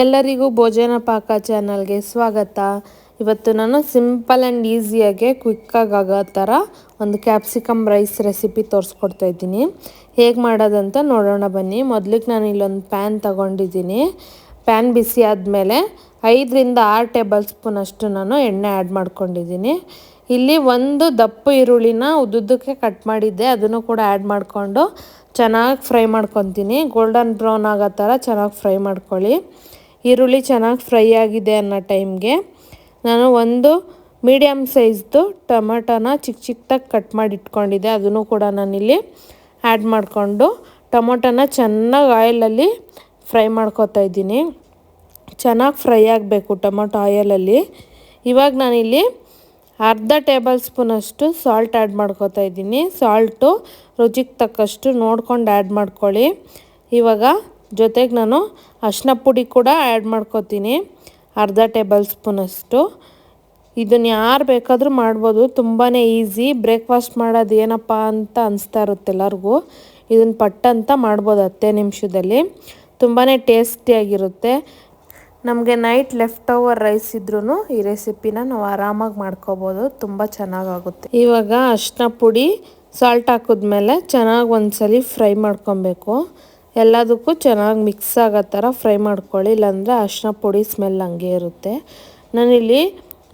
ಎಲ್ಲರಿಗೂ ಭೋಜನ ಪಾಕ ಚಾನಲ್ಗೆ ಸ್ವಾಗತ. ಇವತ್ತು ನಾನು ಸಿಂಪಲ್ ಆ್ಯಂಡ್ ಈಸಿಯಾಗಿ ಕ್ವಿಕ್ಕಾಗಿ ಆಗೋ ಥರ ಒಂದು ಕ್ಯಾಪ್ಸಿಕಮ್ ರೈಸ್ ರೆಸಿಪಿ ತೋರಿಸ್ಕೊಡ್ತಾ ಇದ್ದೀನಿ. ಹೇಗೆ ಮಾಡೋದಂತ ನೋಡೋಣ ಬನ್ನಿ. ಮೊದಲಿಗೆ ನಾನು ಇಲ್ಲೊಂದು ಪ್ಯಾನ್ ತಗೊಂಡಿದ್ದೀನಿ. ಪ್ಯಾನ್ ಬಿಸಿ ಆದಮೇಲೆ 5ರಿಂದ 6 ಟೇಬಲ್ ಸ್ಪೂನ್ ಅಷ್ಟು ನಾನು ಎಣ್ಣೆ ಆ್ಯಡ್ ಮಾಡ್ಕೊಂಡಿದ್ದೀನಿ. ಇಲ್ಲಿ ಒಂದು ದಪ್ಪ ಈರುಳ್ಳಿನ ಉದ್ದುದ್ದಕ್ಕೆ ಕಟ್ ಮಾಡಿದ್ದೆ, ಅದನ್ನು ಕೂಡ ಆ್ಯಡ್ ಮಾಡಿಕೊಂಡು ಚೆನ್ನಾಗಿ ಫ್ರೈ ಮಾಡ್ಕೊತೀನಿ. ಗೋಲ್ಡನ್ ಬ್ರೌನ್ ಆಗೋ ಥರ ಚೆನ್ನಾಗಿ ಫ್ರೈ ಮಾಡ್ಕೊಳ್ಳಿ. ಈರುಳ್ಳಿ ಚೆನ್ನಾಗಿ ಫ್ರೈ ಆಗಿದೆ ಅನ್ನೋ ಟೈಮ್ಗೆ ನಾನು ಒಂದು ಮೀಡಿಯಮ್ ಸೈಜ್ದು ಟೊಮೆಟೊನ ಚಿಕ್ಕದಾಗಿ ಕಟ್ ಮಾಡಿ ಇಟ್ಕೊಂಡಿದ್ದೆ, ಅದನ್ನು ಕೂಡ ನಾನಿಲ್ಲಿ ಆ್ಯಡ್ ಮಾಡಿಕೊಂಡು ಟೊಮೊಟೊನ ಚೆನ್ನಾಗಿ ಆಯಿಲಲ್ಲಿ ಫ್ರೈ ಮಾಡ್ಕೊತಾ ಇದ್ದೀನಿ. ಚೆನ್ನಾಗಿ ಫ್ರೈ ಆಗಬೇಕು ಟೊಮೊಟೊ ಆಯಿಲಲ್ಲಿ. ಇವಾಗ ನಾನಿಲ್ಲಿ ಅರ್ಧ ಟೇಬಲ್ ಸ್ಪೂನಷ್ಟು ಸಾಲ್ಟ್ ಆ್ಯಡ್ ಮಾಡ್ಕೊತಾ ಇದ್ದೀನಿ. ಸಾಲ್ಟು ರುಚಿಗೆ ತಕ್ಕಷ್ಟು ನೋಡ್ಕೊಂಡು ಆ್ಯಡ್ ಮಾಡ್ಕೊಳ್ಳಿ. ಇವಾಗ ಜೊತೆಗೆ ನಾನು ಅರಿಶಿನ ಪುಡಿ ಕೂಡ ಆ್ಯಡ್ ಮಾಡ್ಕೊತೀನಿ, ಅರ್ಧ ಟೇಬಲ್ ಸ್ಪೂನಷ್ಟು. ಇದನ್ನು ಯಾರು ಬೇಕಾದರೂ ಮಾಡ್ಬೋದು, ತುಂಬಾ ಈಸಿ. ಬ್ರೇಕ್ಫಾಸ್ಟ್ ಮಾಡೋದು ಏನಪ್ಪ ಅಂತ ಅನಿಸ್ತಾ ಇರುತ್ತೆ ಎಲ್ಲರಿಗೂ. ಇದನ್ನು ಪಟ್ಟಂತ ಮಾಡ್ಬೋದು 10 ನಿಮಿಷದಲ್ಲಿ. ತುಂಬಾ ಟೇಸ್ಟಿಯಾಗಿರುತ್ತೆ. ನಮಗೆ ನೈಟ್ ಲೆಫ್ಟ್ ಓವರ್ ರೈಸ್ ಇದ್ರೂ ಈ ರೆಸಿಪಿನ ನಾವು ಆರಾಮಾಗಿ ಮಾಡ್ಕೋಬೋದು, ತುಂಬ ಚೆನ್ನಾಗಾಗುತ್ತೆ. ಇವಾಗ ಅರಿಶಿನ ಪುಡಿ ಸಾಲ್ಟ್ ಹಾಕಿದ್ಮೇಲೆ ಚೆನ್ನಾಗಿ ಒಂದ್ಸಲಿ ಫ್ರೈ ಮಾಡ್ಕೊಬೇಕು. ಎಲ್ಲದಕ್ಕೂ ಚೆನ್ನಾಗಿ ಮಿಕ್ಸ್ ಆಗೋ ಥರ ಫ್ರೈ ಮಾಡ್ಕೊಳ್ಳಿ, ಇಲ್ಲಾಂದರೆ ಅರಿಶಿನ ಪುಡಿ ಸ್ಮೆಲ್ ಹಂಗೆ ಇರುತ್ತೆ. ನಾನಿಲ್ಲಿ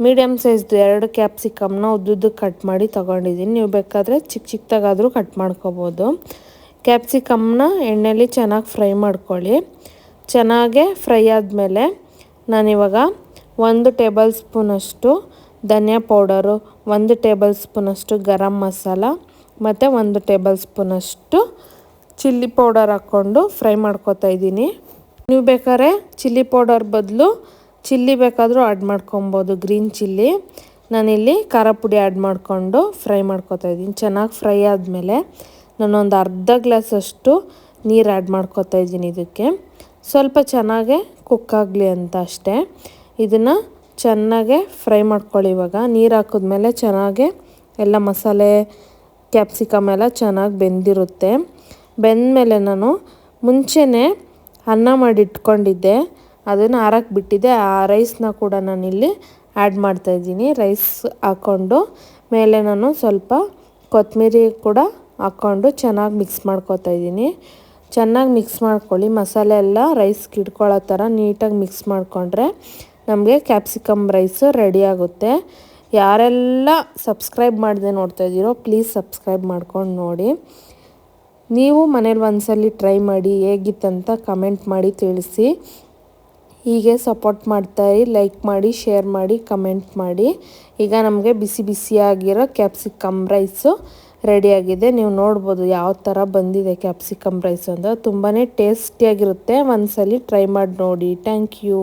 ಮೀಡಿಯಮ್ ಸೈಜ್ದು 2 ಕ್ಯಾಪ್ಸಿಕಮ್ನ ಉದ್ದುದ್ದಕ್ಕೆ ಕಟ್ ಮಾಡಿ ತೊಗೊಂಡಿದ್ದೀನಿ. ನೀವು ಬೇಕಾದರೆ ಚಿಕ್ಕದಾಗಾದರೂ ಕಟ್ ಮಾಡ್ಕೋಬೋದು. ಕ್ಯಾಪ್ಸಿಕಮ್ನ ಎಣ್ಣೆಯಲ್ಲಿ ಚೆನ್ನಾಗಿ ಫ್ರೈ ಮಾಡ್ಕೊಳ್ಳಿ. ಚೆನ್ನಾಗೇ ಫ್ರೈ ಆದಮೇಲೆ ನಾನಿವಾಗ 1 ಟೇಬಲ್ ಸ್ಪೂನಷ್ಟು ಧನಿಯಾ ಪೌಡರು, 1 ಟೇಬಲ್ ಸ್ಪೂನಷ್ಟು ಗರಂ ಮಸಾಲ ಮತ್ತು 1 ಟೇಬಲ್ ಸ್ಪೂನಷ್ಟು ಚಿಲ್ಲಿ ಪೌಡರ್ ಹಾಕ್ಕೊಂಡು ಫ್ರೈ ಮಾಡ್ಕೊತಾ ಇದ್ದೀನಿ. ನೀವು ಬೇಕಾದ್ರೆ ಚಿಲ್ಲಿ ಪೌಡರ್ ಬದಲು ಚಿಲ್ಲಿ ಬೇಕಾದರೂ ಆ್ಯಡ್ ಮಾಡ್ಕೊಬೋದು, ಗ್ರೀನ್ ಚಿಲ್ಲಿ. ನಾನಿಲ್ಲಿ ಖಾರ ಪುಡಿ ಆ್ಯಡ್ ಮಾಡಿಕೊಂಡು ಫ್ರೈ ಮಾಡ್ಕೊತಾ ಇದ್ದೀನಿ. ಚೆನ್ನಾಗಿ ಫ್ರೈ ಆದಮೇಲೆ ನಾನೊಂದು ಅರ್ಧ ಗ್ಲಾಸಷ್ಟು ನೀರು ಆ್ಯಡ್ ಮಾಡ್ಕೊತಾ ಇದ್ದೀನಿ. ಇದಕ್ಕೆ ಸ್ವಲ್ಪ ಚೆನ್ನಾಗೇ ಕುಕ್ ಆಗಲಿ ಅಂತ ಅಷ್ಟೇ. ಇದನ್ನು ಚೆನ್ನಾಗೇ ಫ್ರೈ ಮಾಡ್ಕೊಳ್ಳಿ. ಇವಾಗ ನೀರು ಹಾಕಿದ್ಮೇಲೆ ಚೆನ್ನಾಗೇ ಎಲ್ಲ ಮಸಾಲೆ ಕ್ಯಾಪ್ಸಿಕಮ್ ಎಲ್ಲ ಚೆನ್ನಾಗಿ ಬೆಂದಿರುತ್ತೆ. ಬೆಂದಮೇಲೆ ನಾನು ಮುಂಚೆನೇ ಅನ್ನ ಮಾಡಿ ಇಟ್ಕೊಂಡಿದ್ದೆ, ಅದನ್ನು ಆರಕ್ಕೆ ಬಿಟ್ಟಿದ್ದೆ. ಆ ರೈಸ್ನ ಕೂಡ ನಾನಿಲ್ಲಿ ಆ್ಯಡ್ ಮಾಡ್ತಾಯಿದ್ದೀನಿ. ರೈಸ್ ಹಾಕ್ಕೊಂಡು ಮೇಲೆ ನಾನು ಸ್ವಲ್ಪ ಕೊತ್ತಂಬರಿ ಕೂಡ ಹಾಕ್ಕೊಂಡು ಚೆನ್ನಾಗಿ ಮಿಕ್ಸ್ ಮಾಡ್ಕೊತಾ ಇದ್ದೀನಿ. ಚೆನ್ನಾಗಿ ಮಿಕ್ಸ್ ಮಾಡ್ಕೊಳ್ಳಿ. ಮಸಾಲೆ ಎಲ್ಲ ರೈಸ್ಗೆ ಹಿಡ್ಕೊಳ್ಳೋ ಥರ ನೀಟಾಗಿ ಮಿಕ್ಸ್ ಮಾಡಿಕೊಂಡ್ರೆ ನಮಗೆ ಕ್ಯಾಪ್ಸಿಕಮ್ ರೈಸು ರೆಡಿ ಆಗುತ್ತೆ. ಯಾರೆಲ್ಲ ಸಬ್ಸ್ಕ್ರೈಬ್ ಮಾಡದೆ ನೋಡ್ತಾ ಇದ್ದೀರೋ ಪ್ಲೀಸ್ ಸಬ್ಸ್ಕ್ರೈಬ್ ಮಾಡ್ಕೊಂಡು ನೋಡಿ. ನೀವು ಮನೇಲಿ ಒಂದ್ಸಲಿ ಟ್ರೈ ಮಾಡಿ, ಹೇಗಿತ್ತಂತ ಕಮೆಂಟ್ ಮಾಡಿ ತಿಳಿಸಿ. ಹೀಗೆ ಸಪೋರ್ಟ್ ಮಾಡ್ತಾಯಿರಿ, ಲೈಕ್ ಮಾಡಿ, ಶೇರ್ ಮಾಡಿ, ಕಮೆಂಟ್ ಮಾಡಿ. ಈಗ ನಮಗೆ ಬಿಸಿ ಬಿಸಿಯಾಗಿರೋ ಕ್ಯಾಪ್ಸಿಕಮ್ ರೈಸು ರೆಡಿಯಾಗಿದೆ. ನೀವು ನೋಡ್ಬೋದು ಯಾವ ಥರ ಬಂದಿದೆ ಕ್ಯಾಪ್ಸಿಕಮ್ ರೈಸ್ ಅಂತ. ತುಂಬಾ ಟೇಸ್ಟಿಯಾಗಿರುತ್ತೆ. ಒಂದ್ಸಲಿ ಟ್ರೈ ಮಾಡಿ ನೋಡಿ. Thank you.